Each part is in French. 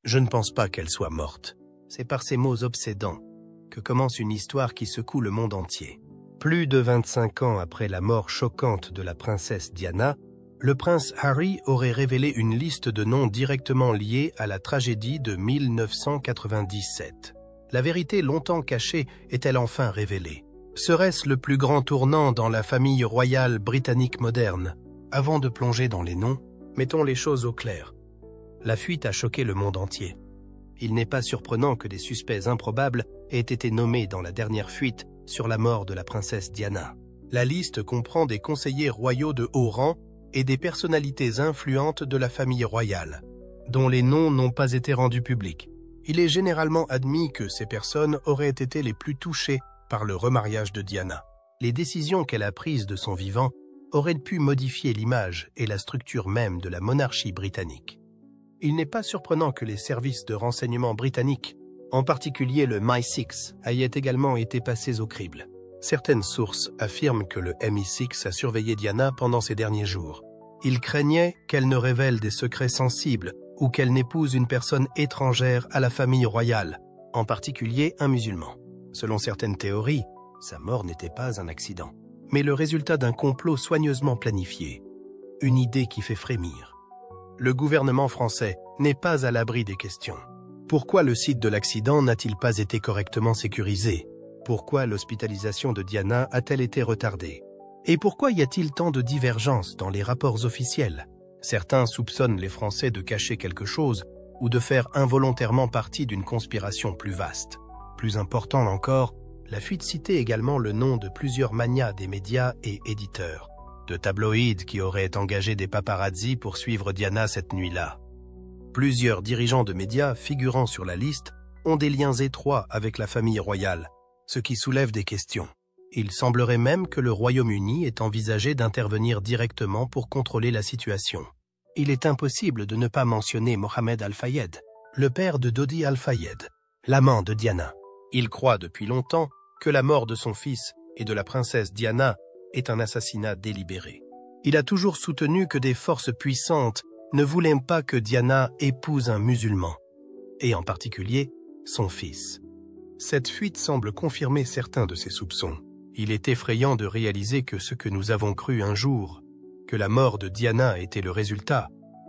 Je ne pense pas qu'elle soit morte. C'est par ces mots obsédants que commence une histoire qui secoue le monde entier. Plus de 25 ans après la mort choquante de la princesse Diana, le prince Harry aurait révélé une liste de noms directement liés à la tragédie de 1997. La vérité longtemps cachée est-elle enfin révélée? Serait-ce le plus grand tournant dans la famille royale britannique moderne? Avant de plonger dans les noms, mettons les choses au clair. La fuite a choqué le monde entier. Il n'est pas surprenant que des suspects improbables aient été nommés dans la dernière fuite sur la mort de la princesse Diana. La liste comprend des conseillers royaux de haut rang et des personnalités influentes de la famille royale, dont les noms n'ont pas été rendus publics. Il est généralement admis que ces personnes auraient été les plus touchées par le remariage de Diana. Les décisions qu'elle a prises de son vivant auraient pu modifier l'image et la structure même de la monarchie britannique. Il n'est pas surprenant que les services de renseignement britanniques, en particulier le MI6, aient également été passés au crible. Certaines sources affirment que le MI6 a surveillé Diana pendant ces derniers jours. Ils craignaient qu'elle ne révèle des secrets sensibles ou qu'elle n'épouse une personne étrangère à la famille royale, en particulier un musulman. Selon certaines théories, sa mort n'était pas un accident, mais le résultat d'un complot soigneusement planifié. Une idée qui fait frémir. Le gouvernement français n'est pas à l'abri des questions. Pourquoi le site de l'accident n'a-t-il pas été correctement sécurisé? Pourquoi l'hospitalisation de Diana a-t-elle été retardée? Et pourquoi y a-t-il tant de divergences dans les rapports officiels? Certains soupçonnent les Français de cacher quelque chose ou de faire involontairement partie d'une conspiration plus vaste. Plus important encore, la fuite citait également le nom de plusieurs magnats des médias et éditeurs, de tabloïds qui auraient engagé des paparazzis pour suivre Diana cette nuit-là. Plusieurs dirigeants de médias figurant sur la liste ont des liens étroits avec la famille royale, ce qui soulève des questions. Il semblerait même que le Royaume-Uni ait envisagé d'intervenir directement pour contrôler la situation. Il est impossible de ne pas mentionner Mohammed Al-Fayed, le père de Dodi Al-Fayed, l'amant de Diana. Il croit depuis longtemps que la mort de son fils et de la princesse Diana est un assassinat délibéré. Il a toujours soutenu que des forces puissantes ne voulaient pas que Diana épouse un musulman, et en particulier son fils. Cette fuite semble confirmer certains de ses soupçons. Il est effrayant de réaliser que ce que nous avons cru un jour, que la mort de Diana était le résultat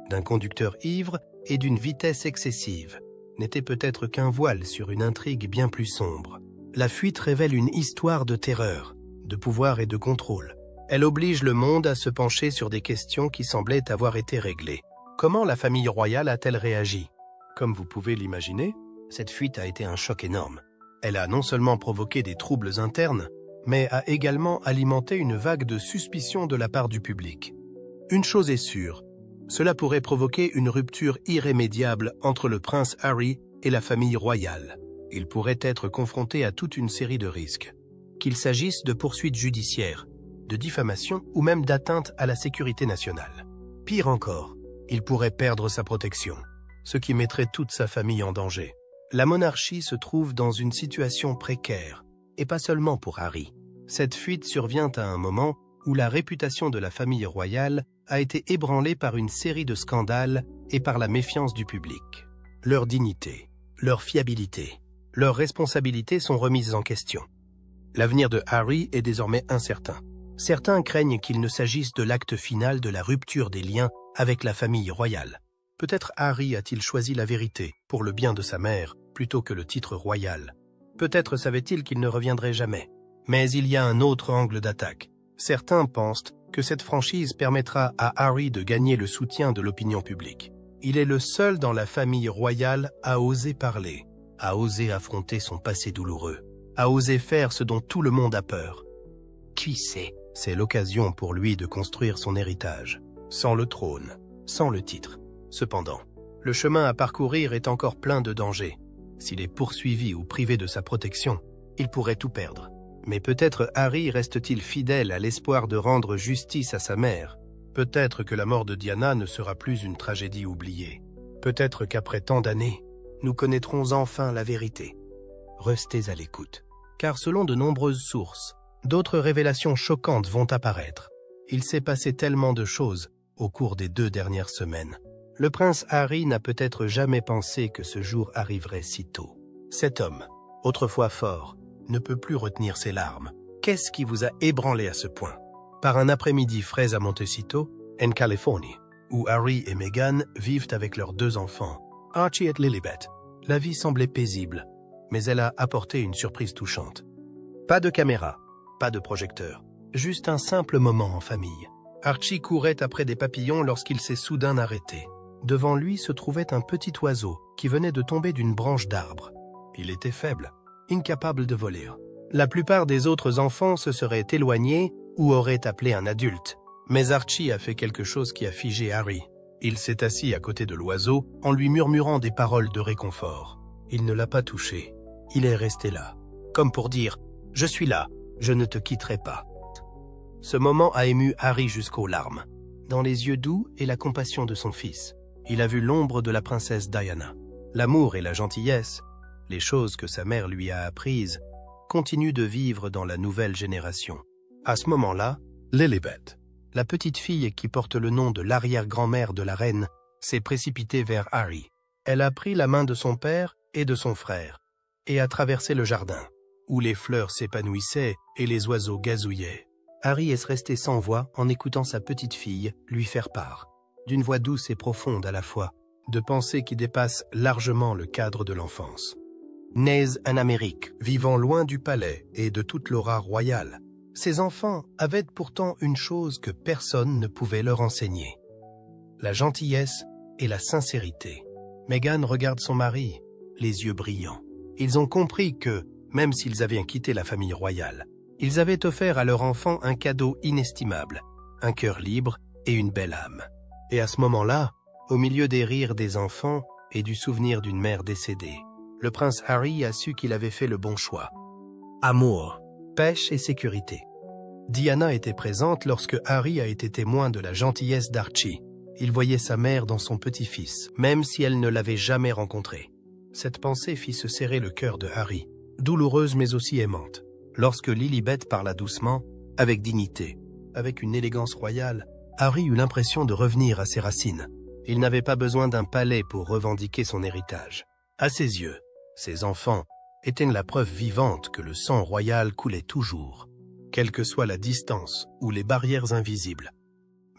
d'un conducteur ivre et d'une vitesse excessive, n'était peut-être qu'un voile sur une intrigue bien plus sombre. La fuite révèle une histoire de terreur, de pouvoir et de contrôle. Elle oblige le monde à se pencher sur des questions qui semblaient avoir été réglées. Comment la famille royale a-t-elle réagi? Comme vous pouvez l'imaginer, cette fuite a été un choc énorme. Elle a non seulement provoqué des troubles internes, mais a également alimenté une vague de suspicion de la part du public. Une chose est sûre, cela pourrait provoquer une rupture irrémédiable entre le prince Harry et la famille royale. Il pourrait être confronté à toute une série de risques, qu'il s'agisse de poursuites judiciaires, de diffamation ou même d'atteinte à la sécurité nationale. Pire encore, il pourrait perdre sa protection, ce qui mettrait toute sa famille en danger. La monarchie se trouve dans une situation précaire, et pas seulement pour Harry. Cette fuite survient à un moment où la réputation de la famille royale a été ébranlée par une série de scandales et par la méfiance du public. Leur dignité, leur fiabilité, leurs responsabilités sont remises en question. L'avenir de Harry est désormais incertain. Certains craignent qu'il ne s'agisse de l'acte final de la rupture des liens avec la famille royale. Peut-être Harry a-t-il choisi la vérité pour le bien de sa mère plutôt que le titre royal. Peut-être savait-il qu'il ne reviendrait jamais. Mais il y a un autre angle d'attaque. Certains pensent que cette franchise permettra à Harry de gagner le soutien de l'opinion publique. Il est le seul dans la famille royale à oser parler, à oser affronter son passé douloureux, à oser faire ce dont tout le monde a peur. Qui sait? C'est l'occasion pour lui de construire son héritage, sans le trône, sans le titre. Cependant, le chemin à parcourir est encore plein de dangers. S'il est poursuivi ou privé de sa protection, il pourrait tout perdre. Mais peut-être Harry reste-t-il fidèle à l'espoir de rendre justice à sa mère. Peut-être que la mort de Diana ne sera plus une tragédie oubliée. Peut-être qu'après tant d'années, nous connaîtrons enfin la vérité. Restez à l'écoute, car selon de nombreuses sources, d'autres révélations choquantes vont apparaître. Il s'est passé tellement de choses au cours des 2 dernières semaines. Le prince Harry n'a peut-être jamais pensé que ce jour arriverait si tôt. Cet homme, autrefois fort, ne peut plus retenir ses larmes. Qu'est-ce qui vous a ébranlé à ce point? Par un après-midi frais à Montecito, en Californie, où Harry et Meghan vivent avec leurs 2 enfants, Archie et Lilibet. La vie semblait paisible, mais elle a apporté une surprise touchante. Pas de caméra, pas de projecteur, juste un simple moment en famille. Archie courait après des papillons lorsqu'il s'est soudain arrêté. Devant lui se trouvait un petit oiseau qui venait de tomber d'une branche d'arbre. Il était faible, incapable de voler. La plupart des autres enfants se seraient éloignés ou auraient appelé un adulte. Mais Archie a fait quelque chose qui a figé Harry. Il s'est assis à côté de l'oiseau en lui murmurant des paroles de réconfort. Il ne l'a pas touché. Il est resté là, comme pour dire « Je suis là, je ne te quitterai pas ». Ce moment a ému Harry jusqu'aux larmes, dans les yeux doux et la compassion de son fils. Il a vu l'ombre de la princesse Diana. L'amour et la gentillesse, les choses que sa mère lui a apprises, continuent de vivre dans la nouvelle génération. À ce moment-là, Lilibet, la petite fille qui porte le nom de l'arrière-grand-mère de la reine, s'est précipitée vers Harry. Elle a pris la main de son père et de son frère et a traversé le jardin, où les fleurs s'épanouissaient et les oiseaux gazouillaient. Harry est resté sans voix en écoutant sa petite fille lui faire part, d'une voix douce et profonde à la fois, de pensées qui dépassent largement le cadre de l'enfance. Nés en Amérique, vivant loin du palais et de toute l'aura royale, ces enfants avaient pourtant une chose que personne ne pouvait leur enseigner: la gentillesse et la sincérité. Meghan regarde son mari, les yeux brillants. Ils ont compris que, même s'ils avaient quitté la famille royale, ils avaient offert à leur enfant un cadeau inestimable, un cœur libre et une belle âme. Et à ce moment-là, au milieu des rires des enfants et du souvenir d'une mère décédée, le prince Harry a su qu'il avait fait le bon choix. Amour, pêche et sécurité. Diana était présente lorsque Harry a été témoin de la gentillesse d'Archie. Il voyait sa mère dans son petit-fils, même si elle ne l'avait jamais rencontré. Cette pensée fit se serrer le cœur de Harry, douloureuse mais aussi aimante. Lorsque Lilibet parla doucement, avec dignité, avec une élégance royale, Harry eut l'impression de revenir à ses racines. Il n'avait pas besoin d'un palais pour revendiquer son héritage. À ses yeux, ses enfants étaient la preuve vivante que le sang royal coulait toujours, quelle que soit la distance ou les barrières invisibles.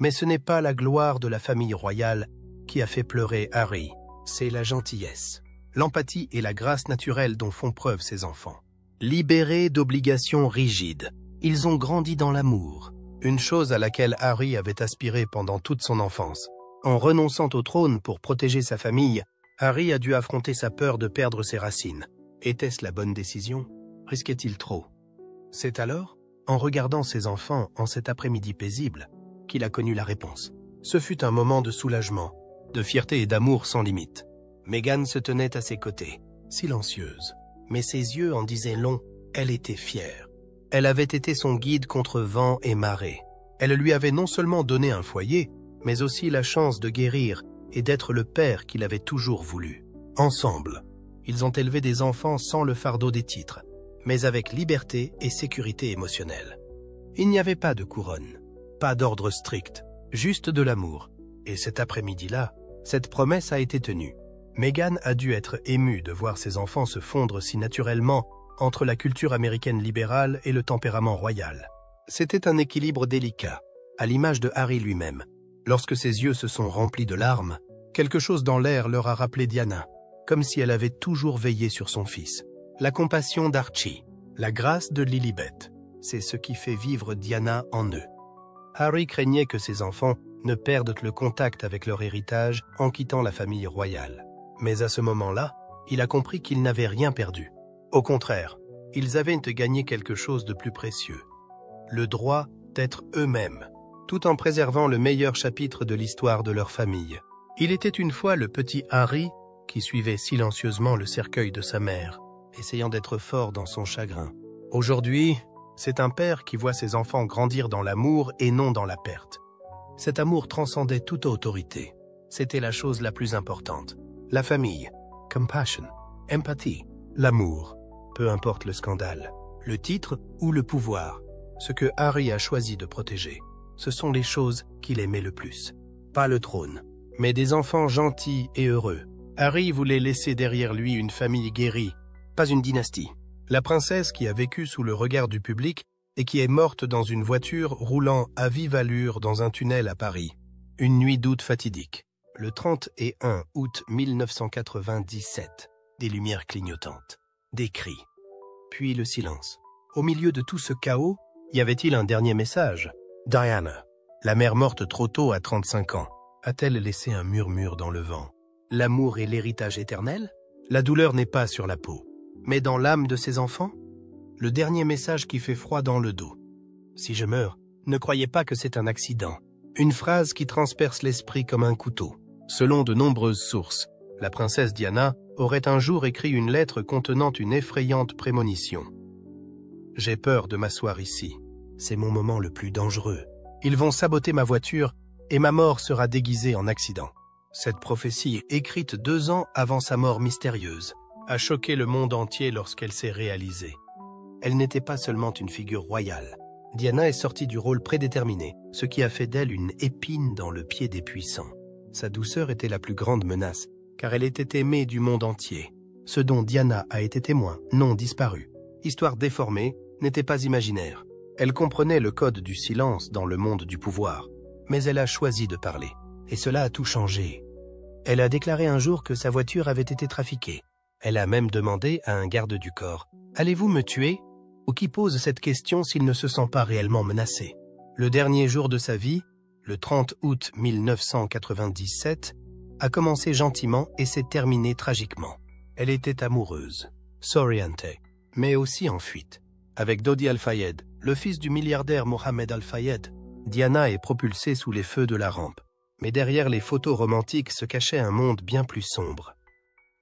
Mais ce n'est pas la gloire de la famille royale qui a fait pleurer Harry, c'est la gentillesse, l'empathie et la grâce naturelle dont font preuve ces enfants. Libérés d'obligations rigides, ils ont grandi dans l'amour, une chose à laquelle Harry avait aspiré pendant toute son enfance. En renonçant au trône pour protéger sa famille, Harry a dû affronter sa peur de perdre ses racines. Était-ce la bonne décision? Risquait-il trop? C'est alors, en regardant ses enfants en cet après-midi paisible, qu'il a connu la réponse. Ce fut un moment de soulagement, de fierté et d'amour sans limite. Meghan se tenait à ses côtés, silencieuse, mais ses yeux en disaient long. Elle était fière. Elle avait été son guide contre vent et marée. Elle lui avait non seulement donné un foyer, mais aussi la chance de guérir et d'être le père qu'il avait toujours voulu. Ensemble, ils ont élevé des enfants sans le fardeau des titres, mais avec liberté et sécurité émotionnelle. Il n'y avait pas de couronne, pas d'ordre strict, juste de l'amour. Et cet après-midi-là, cette promesse a été tenue. Meghan a dû être émue de voir ses enfants se fondre si naturellement entre la culture américaine libérale et le tempérament royal. C'était un équilibre délicat, à l'image de Harry lui-même. Lorsque ses yeux se sont remplis de larmes, quelque chose dans l'air leur a rappelé Diana, comme si elle avait toujours veillé sur son fils. La compassion d'Archie, la grâce de Lilibet, c'est ce qui fait vivre Diana en eux. Harry craignait que ses enfants ne perdent le contact avec leur héritage en quittant la famille royale. Mais à ce moment-là, il a compris qu'ils n'avaient rien perdu. Au contraire, ils avaient gagné quelque chose de plus précieux, le droit d'être eux-mêmes, tout en préservant le meilleur chapitre de l'histoire de leur famille. Il était une fois le petit Harry qui suivait silencieusement le cercueil de sa mère, essayant d'être fort dans son chagrin. Aujourd'hui, c'est un père qui voit ses enfants grandir dans l'amour et non dans la perte. Cet amour transcendait toute autorité. C'était la chose la plus importante. La famille, compassion, empathie, l'amour, peu importe le scandale, le titre ou le pouvoir. Ce que Harry a choisi de protéger, ce sont les choses qu'il aimait le plus. Pas le trône, mais des enfants gentils et heureux. Harry voulait laisser derrière lui une famille guérie, pas une dynastie. La princesse qui a vécu sous le regard du public et qui est morte dans une voiture roulant à vive allure dans un tunnel à Paris. Une nuit d'août fatidique. Le 31 août 1997. Des lumières clignotantes. Des cris. Puis le silence. Au milieu de tout ce chaos, y avait-il un dernier message? Diana, la mère morte trop tôt à 35 ans, a-t-elle laissé un murmure dans le vent? L'amour et l'héritage éternel? La douleur n'est pas sur la peau, mais dans l'âme de ses enfants? Le dernier message qui fait froid dans le dos. Si je meurs, ne croyez pas que c'est un accident. Une phrase qui transperce l'esprit comme un couteau. Selon de nombreuses sources, la princesse Diana aurait un jour écrit une lettre contenant une effrayante prémonition. « J'ai peur de m'asseoir ici. C'est mon moment le plus dangereux. Ils vont saboter ma voiture et ma mort sera déguisée en accident. » Cette prophétie, écrite 2 ans avant sa mort mystérieuse, a choqué le monde entier lorsqu'elle s'est réalisée. Elle n'était pas seulement une figure royale. Diana est sortie du rôle prédéterminé, ce qui a fait d'elle une épine dans le pied des puissants. Sa douceur était la plus grande menace, car elle était aimée du monde entier. Ce dont Diana a été témoin, non disparu. Histoire déformée, n'était pas imaginaire. Elle comprenait le code du silence dans le monde du pouvoir, mais elle a choisi de parler. Et cela a tout changé. Elle a déclaré un jour que sa voiture avait été trafiquée. Elle a même demandé à un garde du corps « Allez-vous me tuer ?» ou qui pose cette question s'il ne se sent pas réellement menacé. Le dernier jour de sa vie, le 30 août 1997, a commencé gentiment et s'est terminé tragiquement. Elle était amoureuse, Soriente, mais aussi en fuite. Avec Dodi Al-Fayed, le fils du milliardaire Mohamed Al-Fayed, Diana est propulsée sous les feux de la rampe. Mais derrière les photos romantiques se cachait un monde bien plus sombre.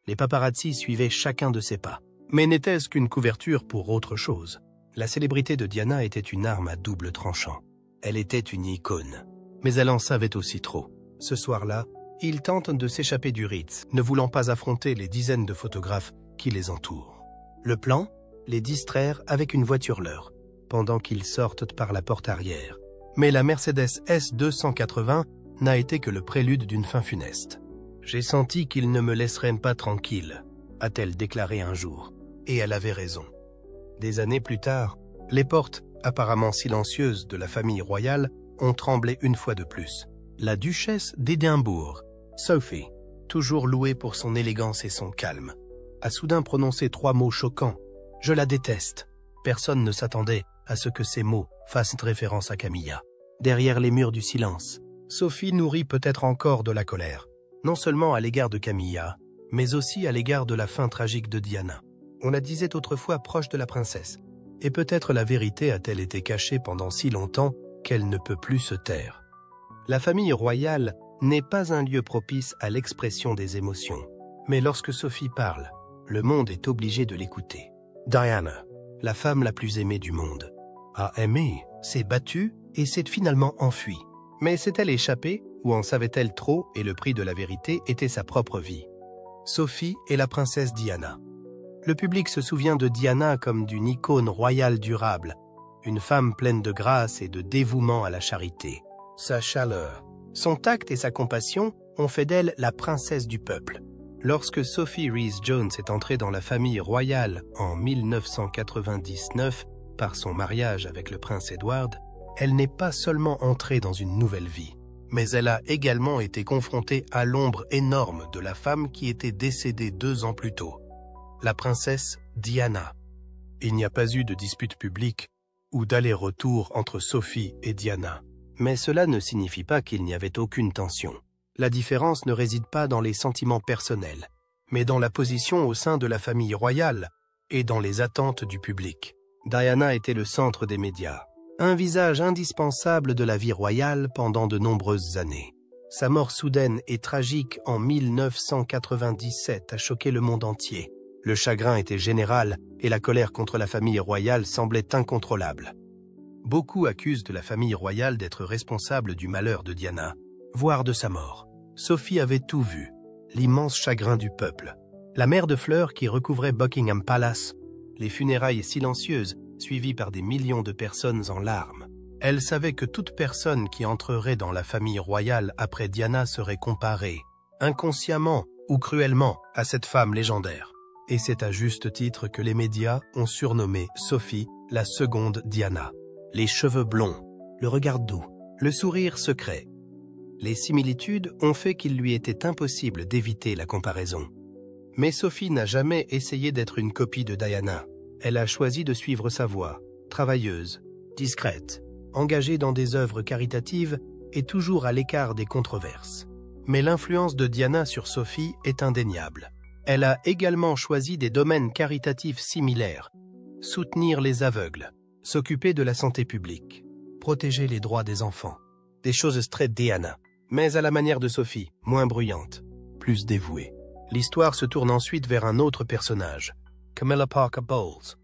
Les paparazzi suivaient chacun de ses pas. Mais n'était-ce qu'une couverture pour autre chose? La célébrité de Diana était une arme à double tranchant. Elle était une icône. Mais elle en savait aussi trop. Ce soir-là, ils tentent de s'échapper du Ritz, ne voulant pas affronter les dizaines de photographes qui les entourent. Le plan? Les distraire avec une voiture leur, pendant qu'ils sortent par la porte arrière. Mais la Mercedes S280 n'a été que le prélude d'une fin funeste. « J'ai senti qu'ils ne me laisseraient pas tranquille », a-t-elle déclaré un jour. Et elle avait raison. Des années plus tard, les portes, apparemment silencieuses de la famille royale, ont tremblé une fois de plus. La duchesse d'Édimbourg, Sophie, toujours louée pour son élégance et son calme, a soudain prononcé 3 mots choquants. « Je la déteste ». Personne ne s'attendait à ce que ces mots fassent référence à Camilla. Derrière les murs du silence, Sophie nourrit peut-être encore de la colère, non seulement à l'égard de Camilla, mais aussi à l'égard de la fin tragique de Diana. On la disait autrefois proche de la princesse, et peut-être la vérité a-t-elle été cachée pendant si longtemps qu'elle ne peut plus se taire. La famille royale n'est pas un lieu propice à l'expression des émotions, mais lorsque Sophie parle, le monde est obligé de l'écouter. Diana, la femme la plus aimée du monde, a aimé, s'est battue et s'est finalement enfuie. Mais s'est-elle échappée ou en savait-elle trop et le prix de la vérité était sa propre vie? Sophie est la princesse Diana. Le public se souvient de Diana comme d'une icône royale durable, une femme pleine de grâce et de dévouement à la charité. Sa chaleur, son tact et sa compassion ont fait d'elle la princesse du peuple. Lorsque Sophie Rhys-Jones est entrée dans la famille royale en 1999 par son mariage avec le prince Edward, elle n'est pas seulement entrée dans une nouvelle vie, mais elle a également été confrontée à l'ombre énorme de la femme qui était décédée 2 ans plus tôt, la princesse Diana. Il n'y a pas eu de dispute publique ou d'aller-retour entre Sophie et Diana, mais cela ne signifie pas qu'il n'y avait aucune tension. La différence ne réside pas dans les sentiments personnels, mais dans la position au sein de la famille royale et dans les attentes du public. Diana était le centre des médias, un visage indispensable de la vie royale pendant de nombreuses années. Sa mort soudaine et tragique en 1997 a choqué le monde entier. Le chagrin était général et la colère contre la famille royale semblait incontrôlable. Beaucoup accusent de la famille royale d'être responsable du malheur de Diana, voire de sa mort. Sophie avait tout vu, l'immense chagrin du peuple, la mer de fleurs qui recouvrait Buckingham Palace, les funérailles silencieuses suivies par des millions de personnes en larmes. Elle savait que toute personne qui entrerait dans la famille royale après Diana serait comparée, inconsciemment ou cruellement, à cette femme légendaire. Et c'est à juste titre que les médias ont surnommé Sophie la seconde Diana. Les cheveux blonds, le regard doux, le sourire secret. Les similitudes ont fait qu'il lui était impossible d'éviter la comparaison. Mais Sophie n'a jamais essayé d'être une copie de Diana. Elle a choisi de suivre sa voie, travailleuse, discrète, engagée dans des œuvres caritatives et toujours à l'écart des controverses. Mais l'influence de Diana sur Sophie est indéniable. Elle a également choisi des domaines caritatifs similaires. Soutenir les aveugles, s'occuper de la santé publique, protéger les droits des enfants. Des choses très Diana, mais à la manière de Sophie, moins bruyante, plus dévouée. L'histoire se tourne ensuite vers un autre personnage, Camilla Parker Bowles,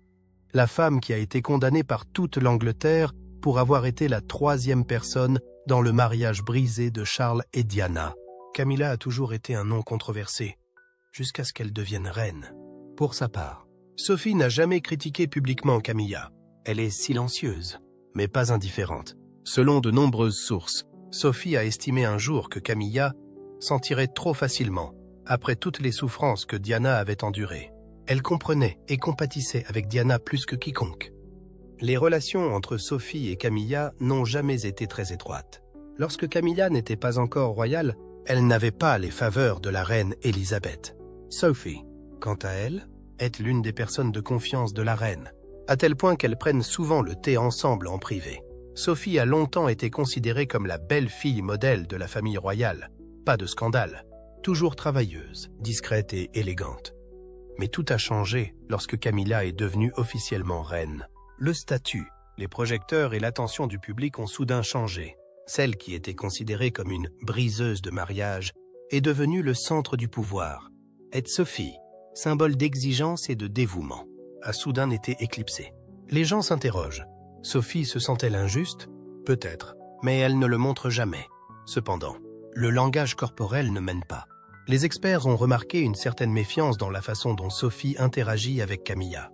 la femme qui a été condamnée par toute l'Angleterre pour avoir été la troisième personne dans le mariage brisé de Charles et Diana. Camilla a toujours été un nom controversé, jusqu'à ce qu'elle devienne reine. Pour sa part, Sophie n'a jamais critiqué publiquement Camilla. Elle est silencieuse, mais pas indifférente. Selon de nombreuses sources, Sophie a estimé un jour que Camilla s'en tirait trop facilement, après toutes les souffrances que Diana avait endurées. Elle comprenait et compatissait avec Diana plus que quiconque. Les relations entre Sophie et Camilla n'ont jamais été très étroites. Lorsque Camilla n'était pas encore royale, elle n'avait pas les faveurs de la reine Élisabeth. Sophie, quant à elle, est l'une des personnes de confiance de la reine, à tel point qu'elles prennent souvent le thé ensemble en privé. Sophie a longtemps été considérée comme la belle-fille modèle de la famille royale. Pas de scandale. Toujours travailleuse, discrète et élégante. Mais tout a changé lorsque Camilla est devenue officiellement reine. Le statut, les projecteurs et l'attention du public ont soudain changé. Celle qui était considérée comme une briseuse de mariage est devenue le centre du pouvoir. Et Sophie, symbole d'exigence et de dévouement, a soudain été éclipsée. Les gens s'interrogent. Sophie se sent-elle injuste? Peut-être, mais elle ne le montre jamais. Cependant, le langage corporel ne mène pas. Les experts ont remarqué une certaine méfiance dans la façon dont Sophie interagit avec Camilla.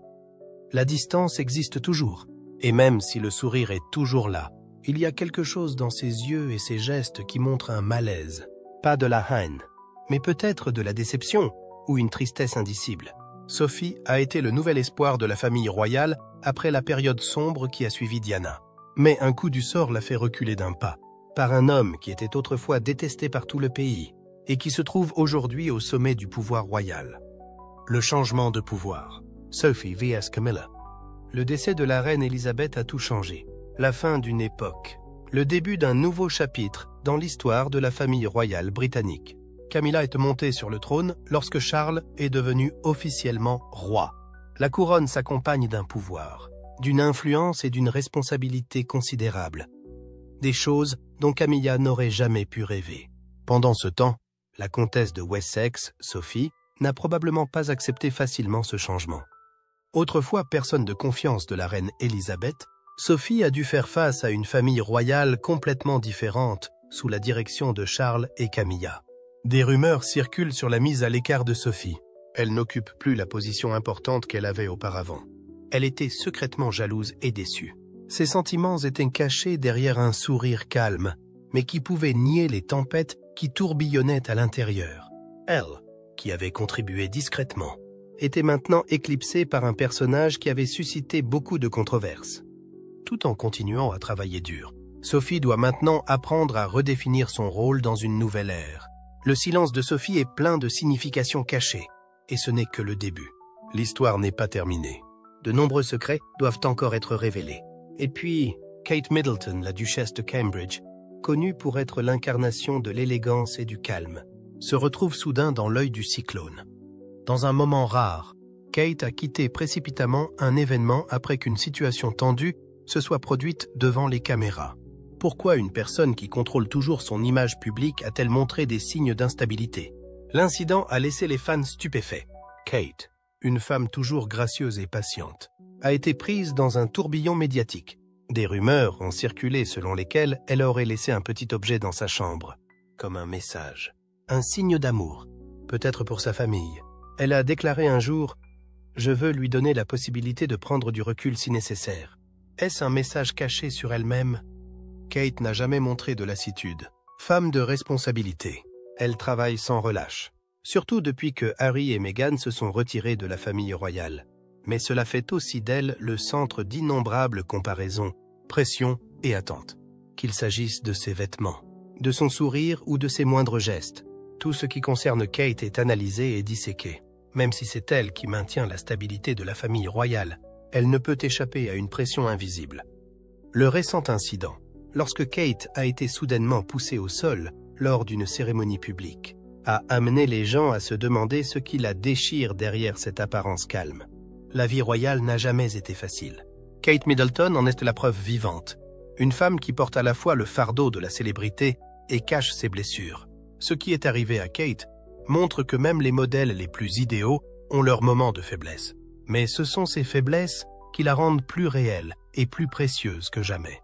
La distance existe toujours, et même si le sourire est toujours là, il y a quelque chose dans ses yeux et ses gestes qui montre un malaise. Pas de la haine, mais peut-être de la déception ou une tristesse indicible. Sophie a été le nouvel espoir de la famille royale après la période sombre qui a suivi Diana. Mais un coup du sort l'a fait reculer d'un pas, par un homme qui était autrefois détesté par tout le pays et qui se trouve aujourd'hui au sommet du pouvoir royal. Le changement de pouvoir. Sophie vs Camilla. Le décès de la reine Élisabeth a tout changé. La fin d'une époque. Le début d'un nouveau chapitre dans l'histoire de la famille royale britannique. Camilla est montée sur le trône lorsque Charles est devenu officiellement roi. La couronne s'accompagne d'un pouvoir, d'une influence et d'une responsabilité considérables. Des choses dont Camilla n'aurait jamais pu rêver. Pendant ce temps, la comtesse de Wessex, Sophie, n'a probablement pas accepté facilement ce changement. Autrefois personne de confiance de la reine Élisabeth, Sophie a dû faire face à une famille royale complètement différente sous la direction de Charles et Camilla. Des rumeurs circulent sur la mise à l'écart de Sophie. Elle n'occupe plus la position importante qu'elle avait auparavant. Elle était secrètement jalouse et déçue. Ses sentiments étaient cachés derrière un sourire calme, mais qui pouvait nier les tempêtes qui tourbillonnaient à l'intérieur. Elle, qui avait contribué discrètement, était maintenant éclipsée par un personnage qui avait suscité beaucoup de controverses. Tout en continuant à travailler dur, Sophie doit maintenant apprendre à redéfinir son rôle dans une nouvelle ère. Le silence de Sophie est plein de significations cachées, et ce n'est que le début. L'histoire n'est pas terminée. De nombreux secrets doivent encore être révélés. Et puis, Kate Middleton, la duchesse de Cambridge, connue pour être l'incarnation de l'élégance et du calme, se retrouve soudain dans l'œil du cyclone. Dans un moment rare, Kate a quitté précipitamment un événement après qu'une situation tendue se soit produite devant les caméras. Pourquoi une personne qui contrôle toujours son image publique a-t-elle montré des signes d'instabilité? L'incident a laissé les fans stupéfaits. Kate, une femme toujours gracieuse et patiente, a été prise dans un tourbillon médiatique. Des rumeurs ont circulé selon lesquelles elle aurait laissé un petit objet dans sa chambre, comme un message, un signe d'amour, peut-être pour sa famille. Elle a déclaré un jour « Je veux lui donner la possibilité de prendre du recul si nécessaire ». Est-ce un message caché sur elle-même Kate n'a jamais montré de lassitude. Femme de responsabilité, elle travaille sans relâche. Surtout depuis que Harry et Meghan se sont retirés de la famille royale. Mais cela fait aussi d'elle le centre d'innombrables comparaisons, pressions et attentes. Qu'il s'agisse de ses vêtements, de son sourire ou de ses moindres gestes, tout ce qui concerne Kate est analysé et disséqué. Même si c'est elle qui maintient la stabilité de la famille royale, elle ne peut échapper à une pression invisible. Le récent incident, lorsque Kate a été soudainement poussée au sol lors d'une cérémonie publique, a amené les gens à se demander ce qui la déchire derrière cette apparence calme. La vie royale n'a jamais été facile. Kate Middleton en est la preuve vivante. Une femme qui porte à la fois le fardeau de la célébrité et cache ses blessures. Ce qui est arrivé à Kate montre que même les modèles les plus idéaux ont leurs moments de faiblesse. Mais ce sont ces faiblesses qui la rendent plus réelle et plus précieuse que jamais.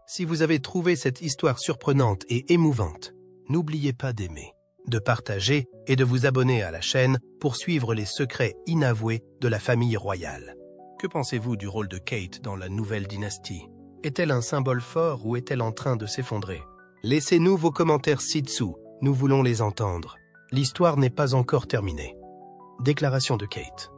Si vous avez trouvé cette histoire surprenante et émouvante, n'oubliez pas d'aimer, de partager et de vous abonner à la chaîne pour suivre les secrets inavoués de la famille royale. Que pensez-vous du rôle de Kate dans la nouvelle dynastie? Est-elle un symbole fort ou est-elle en train de s'effondrer? Laissez-nous vos commentaires ci-dessous, nous voulons les entendre. L'histoire n'est pas encore terminée. Déclaration de Kate.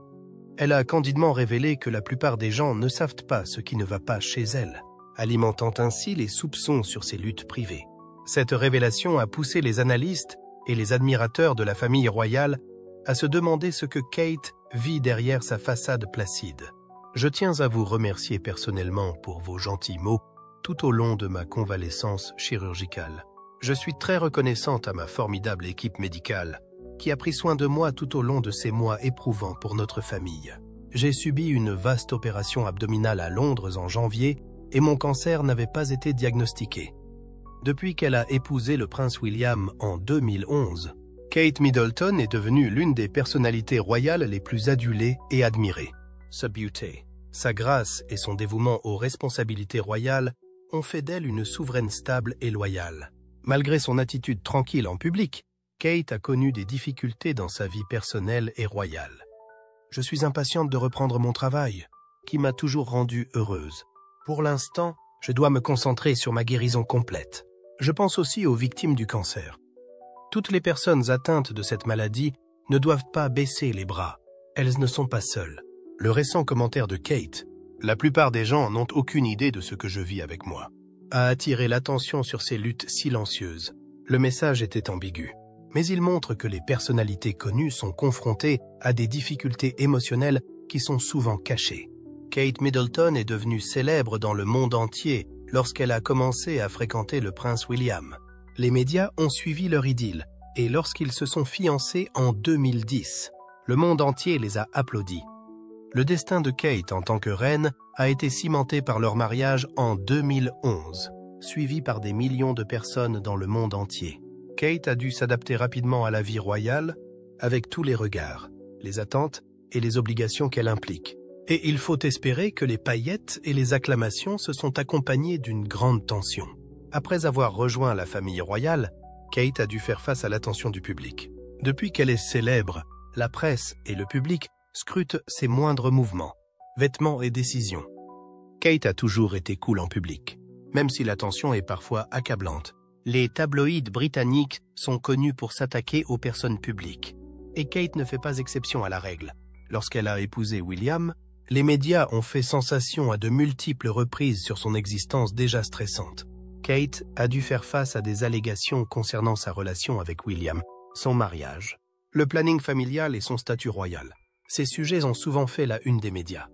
Elle a candidement révélé que la plupart des gens ne savent pas ce qui ne va pas chez elle, alimentant ainsi les soupçons sur ses luttes privées. Cette révélation a poussé les analystes et les admirateurs de la famille royale à se demander ce que Kate vit derrière sa façade placide. Je tiens à vous remercier personnellement pour vos gentils mots tout au long de ma convalescence chirurgicale. Je suis très reconnaissante à ma formidable équipe médicale qui a pris soin de moi tout au long de ces mois éprouvants pour notre famille. J'ai subi une vaste opération abdominale à Londres en janvier et mon cancer n'avait pas été diagnostiqué. Depuis qu'elle a épousé le prince William en 2011, Kate Middleton est devenue l'une des personnalités royales les plus adulées et admirées. Sa beauté, sa grâce et son dévouement aux responsabilités royales ont fait d'elle une souveraine stable et loyale. Malgré son attitude tranquille en public, Kate a connu des difficultés dans sa vie personnelle et royale. Je suis impatiente de reprendre mon travail, qui m'a toujours rendue heureuse. Pour l'instant, je dois me concentrer sur ma guérison complète. Je pense aussi aux victimes du cancer. Toutes les personnes atteintes de cette maladie ne doivent pas baisser les bras. Elles ne sont pas seules. Le récent commentaire de Kate, « La plupart des gens n'ont aucune idée de ce que je vis avec moi », a attiré l'attention sur ces luttes silencieuses. Le message était ambigu. Mais il montre que les personnalités connues sont confrontées à des difficultés émotionnelles qui sont souvent cachées. Kate Middleton est devenue célèbre dans le monde entier lorsqu'elle a commencé à fréquenter le prince William. Les médias ont suivi leur idylle, et lorsqu'ils se sont fiancés en 2010, le monde entier les a applaudis. Le destin de Kate en tant que reine a été cimenté par leur mariage en 2011, suivi par des millions de personnes dans le monde entier. Kate a dû s'adapter rapidement à la vie royale, avec tous les regards, les attentes et les obligations qu'elle implique. Et il faut espérer que les paillettes et les acclamations se sont accompagnées d'une grande tension. Après avoir rejoint la famille royale, Kate a dû faire face à l'attention du public. Depuis qu'elle est célèbre, la presse et le public scrutent ses moindres mouvements, vêtements et décisions. Kate a toujours été cool en public, même si l'attention est parfois accablante. Les tabloïds britanniques sont connus pour s'attaquer aux personnes publiques. Et Kate ne fait pas exception à la règle. Lorsqu'elle a épousé William, les médias ont fait sensation à de multiples reprises sur son existence déjà stressante. Kate a dû faire face à des allégations concernant sa relation avec William, son mariage, le planning familial et son statut royal. Ces sujets ont souvent fait la une des médias.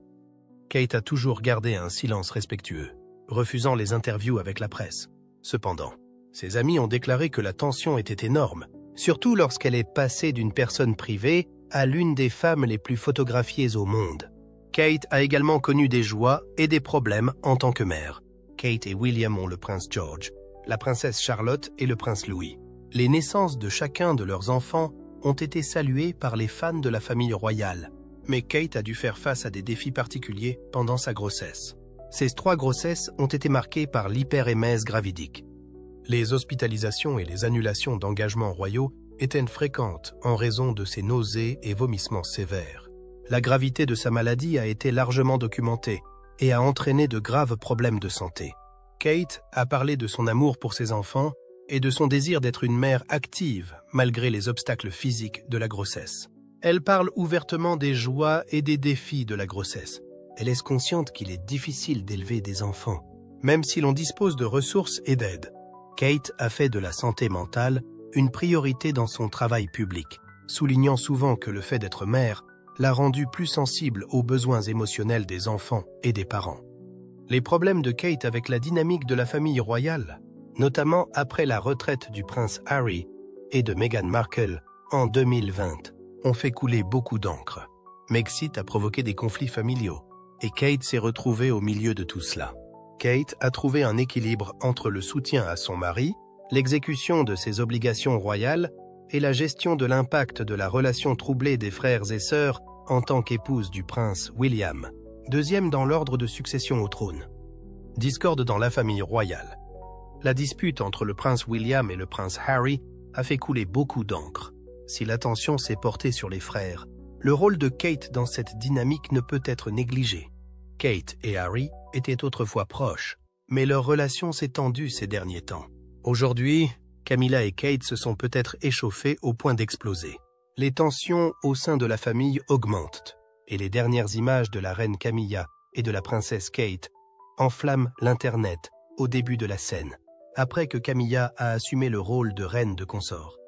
Kate a toujours gardé un silence respectueux, refusant les interviews avec la presse. Cependant, ses amis ont déclaré que la tension était énorme, surtout lorsqu'elle est passée d'une personne privée à l'une des femmes les plus photographiées au monde. Kate a également connu des joies et des problèmes en tant que mère. Kate et William ont le prince George, la princesse Charlotte et le prince Louis. Les naissances de chacun de leurs enfants ont été saluées par les fans de la famille royale, mais Kate a dû faire face à des défis particuliers pendant sa grossesse. Ces 3 grossesses ont été marquées par l'hyperémèse gravidique. Les hospitalisations et les annulations d'engagements royaux étaient fréquentes en raison de ses nausées et vomissements sévères. La gravité de sa maladie a été largement documentée et a entraîné de graves problèmes de santé. Kate a parlé de son amour pour ses enfants et de son désir d'être une mère active malgré les obstacles physiques de la grossesse. Elle parle ouvertement des joies et des défis de la grossesse. Elle est consciente qu'il est difficile d'élever des enfants, même si l'on dispose de ressources et d'aide. Kate a fait de la santé mentale une priorité dans son travail public, soulignant souvent que le fait d'être mère l'a rendue plus sensible aux besoins émotionnels des enfants et des parents. Les problèmes de Kate avec la dynamique de la famille royale, notamment après la retraite du prince Harry et de Meghan Markle en 2020, ont fait couler beaucoup d'encre. Megxit a provoqué des conflits familiaux, et Kate s'est retrouvée au milieu de tout cela. Kate a trouvé un équilibre entre le soutien à son mari, l'exécution de ses obligations royales et la gestion de l'impact de la relation troublée des frères et sœurs en tant qu'épouse du prince William, deuxième dans l'ordre de succession au trône. Discorde dans la famille royale. La dispute entre le prince William et le prince Harry a fait couler beaucoup d'encre. Si l'attention s'est portée sur les frères, le rôle de Kate dans cette dynamique ne peut être négligé. Kate et Harry étaient autrefois proches, mais leur relation s'est tendue ces derniers temps. Aujourd'hui, Camilla et Kate se sont peut-être échauffées au point d'exploser. Les tensions au sein de la famille augmentent, et les dernières images de la reine Camilla et de la princesse Kate enflamment l'Internet au début de la scène, après que Camilla a assumé le rôle de reine de consort.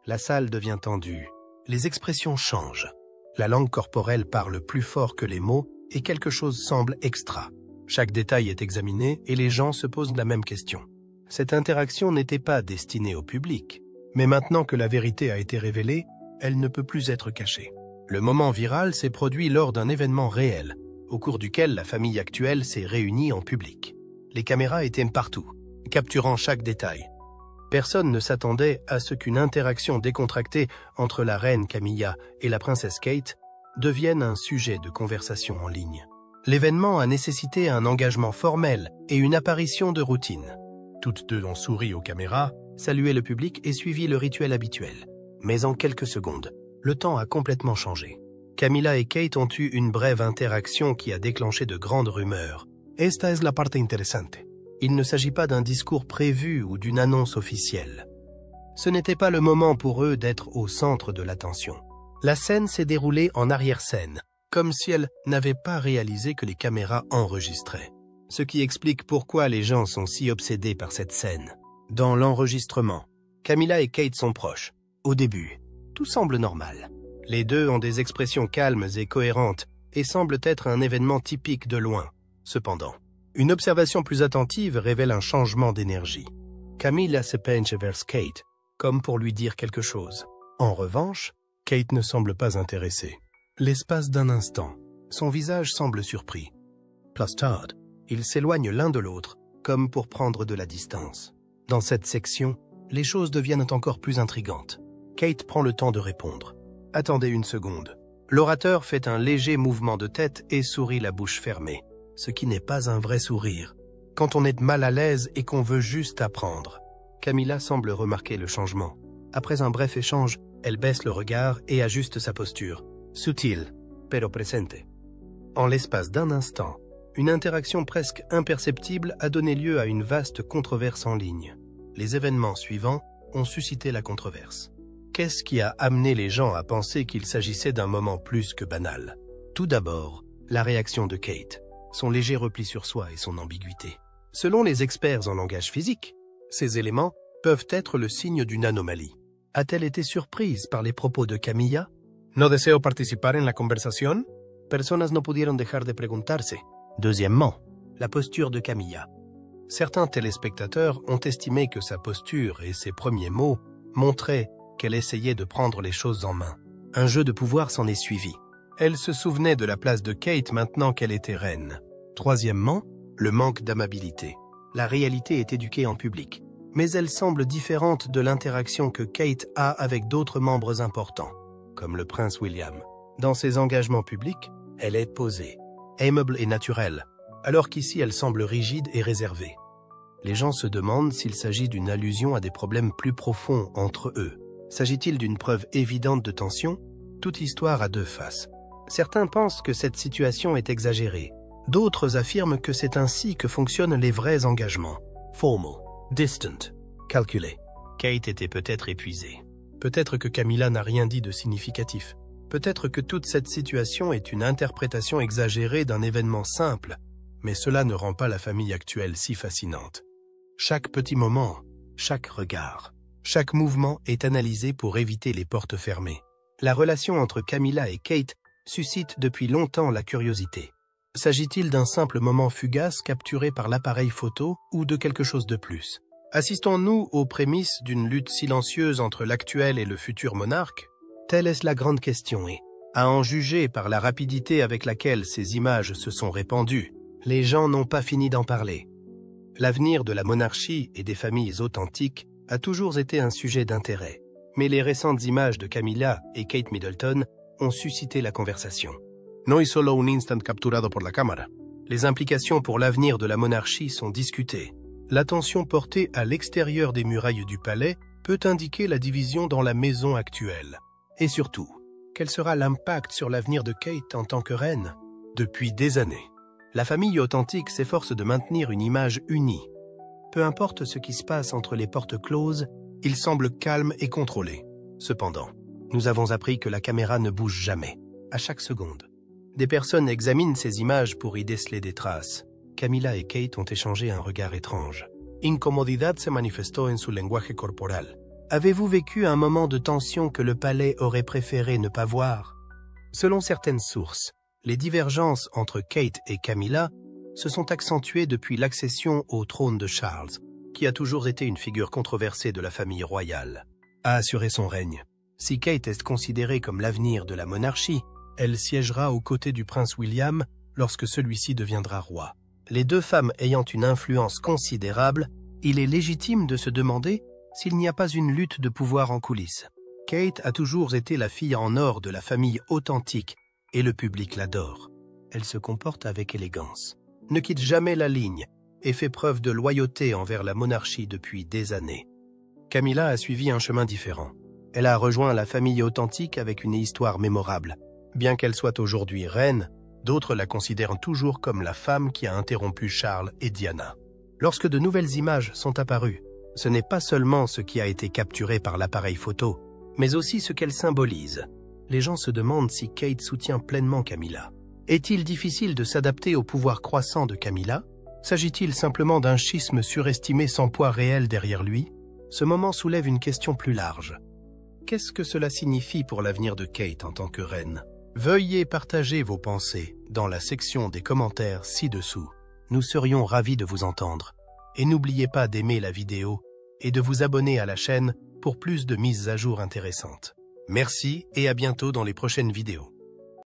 La salle devient tendue, les expressions changent. La langue corporelle parle plus fort que les mots et quelque chose semble extra. Chaque détail est examiné et les gens se posent la même question. Cette interaction n'était pas destinée au public, mais maintenant que la vérité a été révélée, elle ne peut plus être cachée. Le moment viral s'est produit lors d'un événement réel, au cours duquel la famille actuelle s'est réunie en public. Les caméras étaient partout, capturant chaque détail. Personne ne s'attendait à ce qu'une interaction décontractée entre la reine Camilla et la princesse Kate devienne un sujet de conversation en ligne. L'événement a nécessité un engagement formel et une apparition de routine. Toutes deux ont souri aux caméras, salué le public et suivi le rituel habituel. Mais en quelques secondes, le temps a complètement changé. Camilla et Kate ont eu une brève interaction qui a déclenché de grandes rumeurs. Esta es la parte interesante. Il ne s'agit pas d'un discours prévu ou d'une annonce officielle. Ce n'était pas le moment pour eux d'être au centre de l'attention. La scène s'est déroulée en arrière-scène, comme si elle n'avait pas réalisé que les caméras enregistraient. Ce qui explique pourquoi les gens sont si obsédés par cette scène. Dans l'enregistrement, Camilla et Kate sont proches. Au début, tout semble normal. Les deux ont des expressions calmes et cohérentes et semblent être un événement typique de loin. Cependant, une observation plus attentive révèle un changement d'énergie. Camilla se penche vers Kate, comme pour lui dire quelque chose. En revanche, Kate ne semble pas intéressée. L'espace d'un instant, son visage semble surpris. Plus tard, ils s'éloignent l'un de l'autre, comme pour prendre de la distance. Dans cette section, les choses deviennent encore plus intrigantes. Kate prend le temps de répondre. Attendez une seconde. L'orateur fait un léger mouvement de tête et sourit la bouche fermée, ce qui n'est pas un vrai sourire. Quand on est mal à l'aise et qu'on veut juste apprendre. Camilla semble remarquer le changement. Après un bref échange, elle baisse le regard et ajuste sa posture. Subtil, pero presente. En l'espace d'un instant, une interaction presque imperceptible a donné lieu à une vaste controverse en ligne. Les événements suivants ont suscité la controverse. Qu'est-ce qui a amené les gens à penser qu'il s'agissait d'un moment plus que banal? Tout d'abord, la réaction de Kate, son léger repli sur soi et son ambiguïté. Selon les experts en langage physique, ces éléments peuvent être le signe d'une anomalie. A-t-elle été surprise par les propos de Camilla? ¿No deseo participar en la conversación? Personas no pudieron dejar de preguntarse. Deuxièmement, la posture de Camilla. Certains téléspectateurs ont estimé que sa posture et ses premiers mots montraient qu'elle essayait de prendre les choses en main. Un jeu de pouvoir s'en est suivi. Elle se souvenait de la place de Kate maintenant qu'elle était reine. Troisièmement, le manque d'amabilité. La réalité est éduquée en public, mais elle semble différente de l'interaction que Kate a avec d'autres membres importants, comme le prince William. Dans ses engagements publics, elle est posée, aimable et naturelle, alors qu'ici elle semble rigide et réservée. Les gens se demandent s'il s'agit d'une allusion à des problèmes plus profonds entre eux. S'agit-il d'une preuve évidente de tension? Toute histoire a deux faces. Certains pensent que cette situation est exagérée, D'autres affirment que c'est ainsi que fonctionnent les vrais engagements. Formal, distant, calculé. Kate était peut-être épuisée. Peut-être que Camilla n'a rien dit de significatif. Peut-être que toute cette situation est une interprétation exagérée d'un événement simple, mais cela ne rend pas la famille actuelle si fascinante. Chaque petit moment, chaque regard, chaque mouvement est analysé pour éviter les portes fermées. La relation entre Camilla et Kate suscite depuis longtemps la curiosité. S'agit-il d'un simple moment fugace capturé par l'appareil photo ou de quelque chose de plus? Assistons-nous aux prémices d'une lutte silencieuse entre l'actuel et le futur monarque? Telle est la grande question et, à en juger par la rapidité avec laquelle ces images se sont répandues, les gens n'ont pas fini d'en parler. L'avenir de la monarchie et des familles authentiques a toujours été un sujet d'intérêt, mais les récentes images de Camilla et Kate Middleton ont suscité la conversation. No es solo un instant capturado por la cámara. Les implications pour l'avenir de la monarchie sont discutées. L'attention portée à l'extérieur des murailles du palais peut indiquer la division dans la maison actuelle. Et surtout, quel sera l'impact sur l'avenir de Kate en tant que reine? Depuis des années, la famille authentique s'efforce de maintenir une image unie. Peu importe ce qui se passe entre les portes closes, il semble calme et contrôlé. Cependant, nous avons appris que la caméra ne bouge jamais, à chaque seconde. Des personnes examinent ces images pour y déceler des traces. Camilla et Kate ont échangé un regard étrange. Incomodidad se manifestó en su lenguaje corporal. Avez-vous vécu un moment de tension que le palais aurait préféré ne pas voir? Selon certaines sources, les divergences entre Kate et Camilla se sont accentuées depuis l'accession au trône de Charles, qui a toujours été une figure controversée de la famille royale, a assuré son règne. Si Kate est considérée comme l'avenir de la monarchie, elle siégera aux côtés du prince William lorsque celui-ci deviendra roi. Les deux femmes ayant une influence considérable, il est légitime de se demander s'il n'y a pas une lutte de pouvoir en coulisses. Kate a toujours été la fille en or de la famille authentique et le public l'adore. Elle se comporte avec élégance, ne quitte jamais la ligne et fait preuve de loyauté envers la monarchie depuis des années. Camilla a suivi un chemin différent. Elle a rejoint la famille authentique avec une histoire mémorable. Bien qu'elle soit aujourd'hui reine, d'autres la considèrent toujours comme la femme qui a interrompu Charles et Diana. Lorsque de nouvelles images sont apparues, ce n'est pas seulement ce qui a été capturé par l'appareil photo, mais aussi ce qu'elle symbolise. Les gens se demandent si Kate soutient pleinement Camilla. Est-il difficile de s'adapter au pouvoir croissant de Camilla? S'agit-il simplement d'un schisme surestimé sans poids réel derrière lui? Ce moment soulève une question plus large. Qu'est-ce que cela signifie pour l'avenir de Kate en tant que reine? Veuillez partager vos pensées dans la section des commentaires ci-dessous. Nous serions ravis de vous entendre. Et n'oubliez pas d'aimer la vidéo et de vous abonner à la chaîne pour plus de mises à jour intéressantes. Merci et à bientôt dans les prochaines vidéos.